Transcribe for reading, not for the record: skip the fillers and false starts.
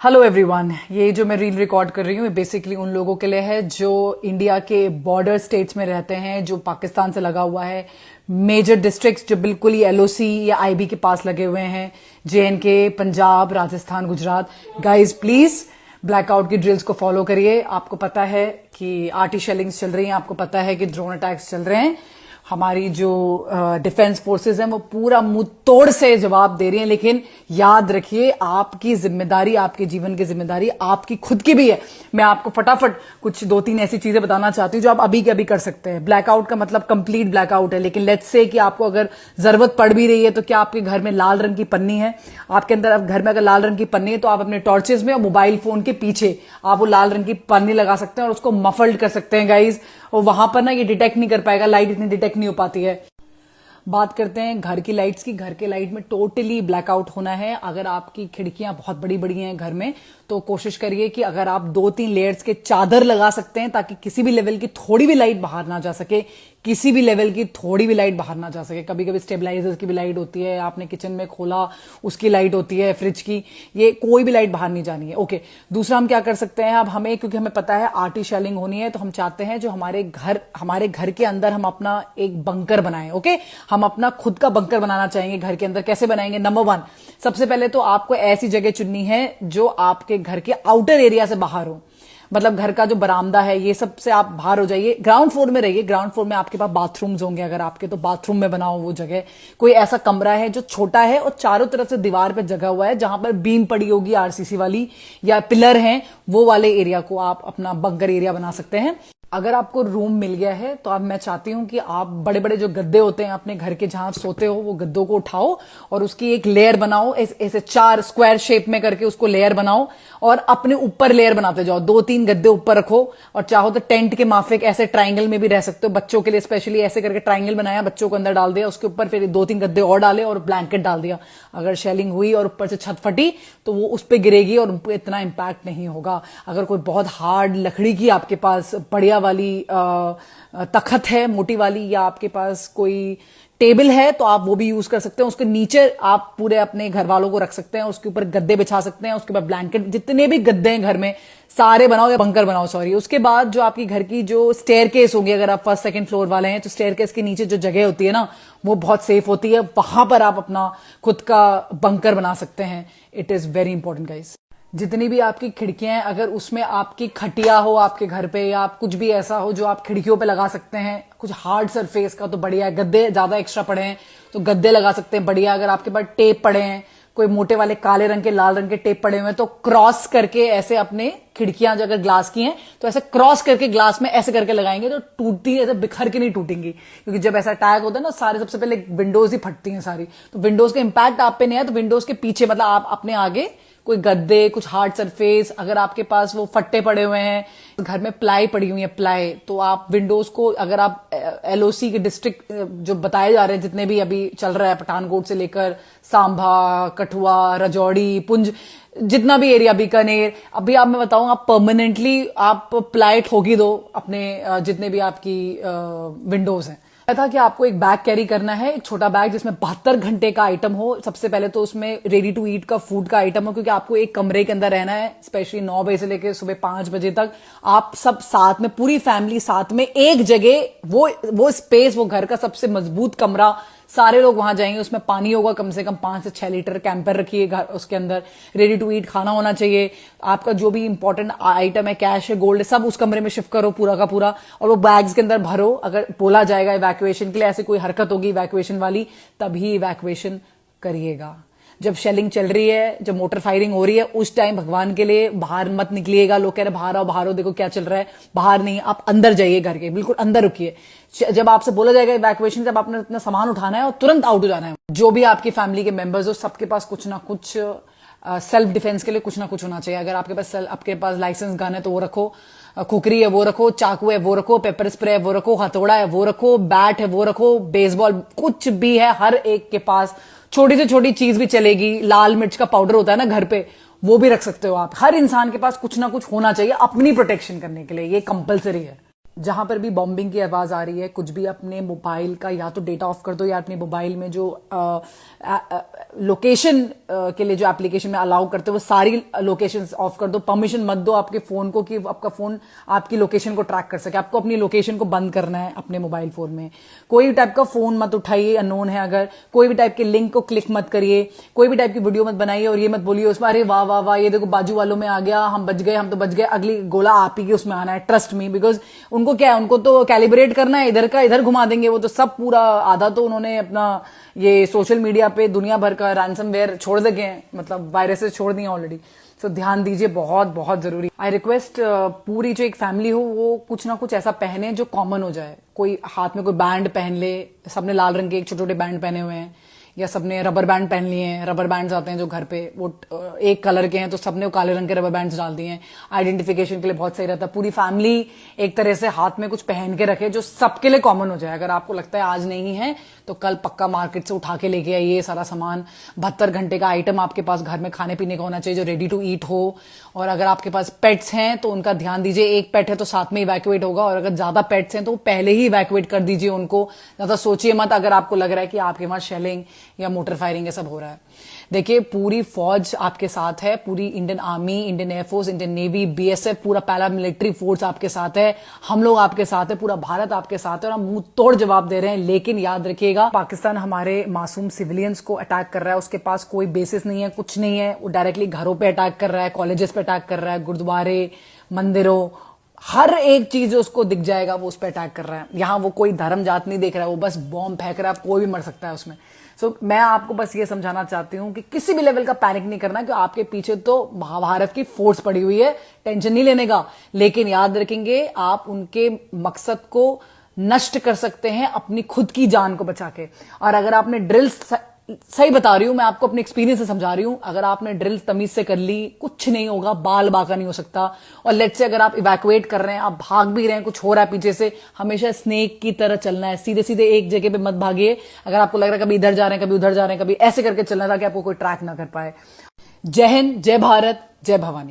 Hello everyone, ये जो मैं रील रिकॉर्ड कर रही हूँ ये बेसिकली उन लोगों के लिए है जो इंडिया के बॉर्डर स्टेट्स में रहते हैं, जो पाकिस्तान से लगा हुआ है। मेजर डिस्ट्रिक्ट्स जो बिल्कुल ही एलओसी या आईबी के पास लगे हुए हैं, JNK, Punjab, Rajasthan, Gujarat. Guys please blackout की ड्रिल्स को फॉलो करिए। आपको पता है कि आर्टी शेलिंग्स चल रही हैं, आपको पता है कि ड्रोन अटैक्स चल रहे हैं। हमारी जो डिफेंस फोर्सेस हैं वो पूरा मुंह तोड़ से जवाब दे रही हैं, लेकिन याद रखिए आपकी जिम्मेदारी, आपके जीवन की जिम्मेदारी आपकी खुद की भी है। मैं आपको फटाफट कुछ 2-3 ऐसी चीजें बताना चाहती हूँ जो आप अभी के अभी कर सकते हैं। ब्लैकआउट का मतलब कंप्लीट ब्लैकआउट है, लेकिन लेट्स से कि आपको अगर जरूरत पड़ भी रही है तो क्या आपके घर में लाल रंग की पन्नी है? आपके अंदर घर में अगर लाल रंग की पन्नी है तो आप अपने टॉर्चेस में और मोबाइल फोन के पीछे आप वो लाल रंग की पन्नी लगा सकते हैं और उसको मफल्ड कर सकते हैं गाइज। और वहां पर ना ये डिटेक्ट नहीं कर पाएगा, लाइट इतनी डिटेक्ट नहीं हो पाती है। बात करते हैं घर की लाइट्स की। घर के लाइट में टोटली ब्लैकआउट होना है। अगर आपकी खिड़कियां बहुत बड़ी बड़ी हैं घर में तो कोशिश करिए कि अगर आप 2-3 लेयर्स के चादर लगा सकते हैं ताकि किसी भी लेवल की थोड़ी भी लाइट बाहर ना जा सके, किसी भी लेवल की थोड़ी भी लाइट बाहर ना जा सके। कभी कभी स्टेबलाइजर्स की भी लाइट होती है, आपने किचन में खोला उसकी लाइट होती है, फ्रिज की, ये कोई भी लाइट बाहर नहीं जानी है। ओके, दूसरा हम क्या कर सकते हैं, अब हमें क्योंकि हमें पता है आर्टी शेलिंग होनी है तो हम चाहते हैं जो हमारे घर के अंदर हम अपना एक बंकर बनाएं। ओके, हम अपना खुद का बंकर बनाना चाहेंगे घर के अंदर। कैसे बनाएंगे? नंबर 1, सबसे पहले तो आपको ऐसी जगह चुननी है जो आपके घर के आउटर एरिया से बाहर हो। मतलब घर का जो बरामदा है ये सब से आप बाहर हो जाइए। ग्राउंड फ्लोर में रहिए। ग्राउंड फ्लोर में आपके पास बाथरूम्स होंगे, अगर आपके तो बाथरूम में बनाओ वो जगह। कोई ऐसा कमरा है जो छोटा है और चारों तरफ से दीवार पे जगह हुआ है, जहां पर बीम पड़ी होगी आरसीसी वाली या पिलर हैं, वो वाले एरिया को आप अपना बंकर एरिया बना सकते हैं। अगर आपको रूम मिल गया है तो अब मैं चाहती हूं कि आप बड़े बड़े जो गद्दे होते हैं अपने घर के जहां सोते हो वो गद्दों को उठाओ और उसकी एक लेयर बनाओ। ऐसे 4 स्क्वायर शेप में करके उसको लेयर बनाओ और अपने ऊपर लेयर बनाते जाओ। 2-3 गद्दे ऊपर रखो और चाहो तो टेंट के माफिक ऐसे ट्राइंगल में भी रह सकते हो। बच्चों के लिए स्पेशली ऐसे करके ट्राइंगल बनाया, बच्चों को अंदर डाल दिया, उसके ऊपर फिर 2-3 गद्दे और डाले और ब्लैंकेट डाल दिया। अगर शेलिंग हुई और ऊपर से छत फटी तो वो उस पर गिरेगी और उन पर इतना इंपैक्ट नहीं होगा। अगर कोई बहुत हार्ड लकड़ी की आपके पास बढ़िया वाली तखत है, मोटी वाली, या आपके पास कोई टेबल है तो आप वो भी यूज कर सकते हैं। उसके नीचे आप पूरे अपने घर वालों को रख सकते हैं, उसके ऊपर गद्दे बिछा सकते हैं, उसके बाद ब्लैंकेट, जितने भी गद्दे हैं घर में सारे बनाओ या बंकर बनाओ, सॉरी। उसके बाद जो आपकी घर की जो स्टेयर केस होगी, अगर आप 1st-2nd फ्लोर वाले हैं तो स्टेयर केस के नीचे जो जगह होती है ना वो बहुत सेफ होती है। वहां पर आप अपना खुद का बंकर बना सकते हैं। It is very important guys. जितनी भी आपकी खिड़कियां हैं, अगर उसमें आपकी खटिया हो आपके घर पे या आप कुछ भी ऐसा हो जो आप खिड़कियों पे लगा सकते हैं, कुछ हार्ड सरफेस का तो बढ़िया है। गद्दे ज्यादा एक्स्ट्रा पड़े हैं तो गद्दे लगा सकते हैं, बढ़िया। अगर आपके पास टेप पड़े हैं, कोई मोटे वाले काले रंग के, लाल रंग के टेप पड़े हुए हैं तो क्रॉस करके ऐसे अपने खिड़कियां जो अगर ग्लास की हैं तो ऐसे क्रॉस करके ग्लास में ऐसे करके लगाएंगे तो टूटती है, ऐसे बिखर के नहीं टूटेंगी। क्योंकि जब ऐसा अटैक होता है ना, सारे सबसे पहले विंडोज ही फटती हैं सारी, तो विंडोज का इंपैक्ट आप पे नहीं है तो विंडोज के पीछे, मतलब आप अपने आगे कोई गद्दे, कुछ हार्ड सरफेस, अगर आपके पास वो फट्टे पड़े हुए हैं, घर में प्लाई पड़ी हुई है, प्लाई, तो आप विंडोज को, अगर आप एलओसी के डिस्ट्रिक्ट जो बताए जा रहे हैं जितने भी अभी चल रहा है, पठानकोट से लेकर सांभा, कठुआ, राजौरी, पुंज, जितना भी एरिया, बीकानेर, अभी आप मैं बताऊं, आप परमानेंटली आप प्लाई ठोकी दो अपने जितने भी आपकी विंडोज हैं। था कि आपको एक बैग कैरी करना है, एक छोटा बैग जिसमें 72 घंटे का आइटम हो। सबसे पहले तो उसमें रेडी टू ईट का फूड का आइटम हो, क्योंकि आपको एक कमरे के अंदर रहना है, स्पेशली 9 बजे से लेकर सुबह 5 बजे तक। आप सब साथ में, पूरी फैमिली साथ में एक जगह, वो स्पेस, वो घर का सबसे मजबूत कमरा, सारे लोग वहां जाएंगे। उसमें पानी होगा कम से कम 5 से 6 लीटर, कैंपर रखिए घर, उसके अंदर रेडी टू ईट खाना होना चाहिए। आपका जो भी इंपॉर्टेंट आइटम है, कैश है, गोल्ड है, सब उस कमरे में शिफ्ट करो पूरा का पूरा और वो बैग्स के अंदर भरो। अगर बोला जाएगा इवैक्यूएशन के लिए, ऐसी कोई हरकत होगी इवैक्यूएशन वाली, तभी इवैक्यूएशन करिएगा। जब शेलिंग चल रही है, जब मोटर फायरिंग हो रही है, उस टाइम भगवान के लिए बाहर मत निकलिएगा। लोग कह रहे बाहर आओ, बाहर आओ, देखो क्या चल रहा है। बाहर नहीं, आप अंदर जाइए, घर के बिल्कुल अंदर रुकिए। जब आपसे बोला जाएगा इवैक्यूएशन, जब आपने अपना सामान उठाना है और तुरंत आउट हो जाना है। जो भी आपकी फैमिली के मेंबर्स हो, सबके पास कुछ ना कुछ सेल्फ डिफेंस के लिए कुछ ना कुछ होना चाहिए। अगर आपके पास लाइसेंस गन है तो वो रखो, खुकरी है वो रखो, चाकू है वो रखो, पेपर स्प्रे है वो रखो, हथौड़ा है वो रखो, बैट है वो रखो, बेसबॉल, कुछ भी है, हर एक के पास छोटी से छोटी चीज भी चलेगी। लाल मिर्च का पाउडर होता है ना घर पे, वो भी रख सकते हो आप। हर इंसान के पास कुछ ना कुछ होना चाहिए अपनी प्रोटेक्शन करने के लिए, ये कंपलसरी है। जहां पर भी बॉम्बिंग की आवाज आ रही है, कुछ भी अपने मोबाइल का या तो डेटा ऑफ कर दो या अपने मोबाइल में जो लोकेशन के लिए जो एप्लीकेशन में अलाउ करते हो वो सारी लोकेशन ऑफ कर दो। परमिशन मत दो आपके फोन को कि आपका फोन आपकी लोकेशन को ट्रैक कर सके। आपको अपनी लोकेशन को बंद करना है अपने मोबाइल फोन में। कोई भी टाइप का फोन मत उठाइए अननोन है अगर, कोई भी टाइप के लिंक को क्लिक मत करिए, कोई भी टाइप की वीडियो मत बनाइए और ये मत बोलिए उसमें अरे वाह वाह वाह ये देखो बाजू वालों में आ गया, हम बच गए, हम तो बच गए, अगली गोला आप ही की उसमें आना है। ट्रस्ट मी, बिकॉज उनको क्या है, उनको तो कैलिब्रेट करना है, इधर का इधर घुमा देंगे वो तो सब पूरा। आधा तो उन्होंने अपना ये सोशल मीडिया पे दुनिया भर का रैंसमवेयर छोड़ देंगे हैं, मतलब वायरसेस छोड़ दिए ऑलरेडी। सो ध्यान दीजिए, बहुत बहुत जरूरी। आई रिक्वेस्ट पूरी जो एक फैमिली हो वो कुछ ना कुछ ऐसा पहने जो कॉमन हो जाए। कोई हाथ में कोई बैंड पहन ले, सबने लाल रंग के एक छोटे छोटे बैंड पहने हुए हैं, या सबने रबर बैंड पहन लिए हैं। रबर बैंड्स आते हैं जो घर पे, वो एक कलर के हैं तो सबने वो काले रंग के रबर बैंड्स डाल दिए हैं। आइडेंटिफिकेशन के लिए बहुत सही रहता है। पूरी फैमिली एक तरह से हाथ में कुछ पहन के रखे जो सबके लिए कॉमन हो जाए। अगर आपको लगता है आज नहीं है तो कल पक्का मार्केट से उठा के लेके आइए सारा सामान। 72 घंटे का आइटम आपके पास घर में खाने पीने का होना चाहिए जो रेडी टू ईट हो। और अगर आपके पास पेट्स हैं तो उनका ध्यान दीजिए। एक पेट है तो साथ में इवैक्यूएट होगा, और अगर ज्यादा पेट्स हैं तो पहले ही इवैक्यूएट कर दीजिए उनको। ज्यादा सोचिए मत अगर आपको लग रहा है कि आपके वहां शेलिंग या मोटर फायरिंग ये सब हो रहा है। देखिए पूरी फौज आपके साथ है, पूरी Indian army, Indian air force, Indian navy, BSF, पूरा पैरा मिलिट्री फोर्स आपके साथ है। हम लोग आपके साथ है, पूरा भारत आपके साथ है और हम मुंह तोड़ जवाब दे रहे हैं। लेकिन याद रखिएगा, पाकिस्तान हमारे मासूम सिविलियंस को अटैक कर रहा है। उसके पास कोई बेसिस नहीं है, कुछ नहीं है। वो डायरेक्टली घरों पे अटैक कर रहा है, कॉलेजेस पे अटैक कर रहा है, गुरुद्वारे, मंदिरों, हर एक चीज जो उसको दिख जाएगा वो उस पर अटैक कर रहा है। यहां वो कोई धर्म जात नहीं देख रहा है, वो बस बॉम्ब फेंक रहा है, कोई भी मर सकता है उसमें। सो मैं आपको बस ये समझाना चाहती हूं कि किसी भी लेवल का पैनिक नहीं करना, कि आपके पीछे तो महाभारत की फोर्स पड़ी हुई है, टेंशन नहीं लेने का। लेकिन याद रखेंगे आप उनके मकसद को नष्ट कर सकते हैं अपनी खुद की जान को बचा के। और अगर आपने ड्रिल्स, सही बता रही हूं मैं आपको, अपने एक्सपीरियंस से समझा रही हूं, अगर आपने ड्रिल तमीज से कर ली कुछ नहीं होगा, बाल बाका नहीं हो सकता। और लेट्स से अगर आप इवैक्यूएट कर रहे हैं, आप भाग भी रहे हैं, कुछ हो रहा है पीछे से, हमेशा स्नेक की तरह चलना है। सीधे सीधे एक जगह पे मत भागिए। अगर आपको लग रहा है कभी इधर जा रहे हैं, कभी उधर जा रहे हैं, कभी ऐसे करके चलना, ताकि आपको कोई ट्रैक ना कर पाए। जय हिंद, जय भारत, जय भवानी।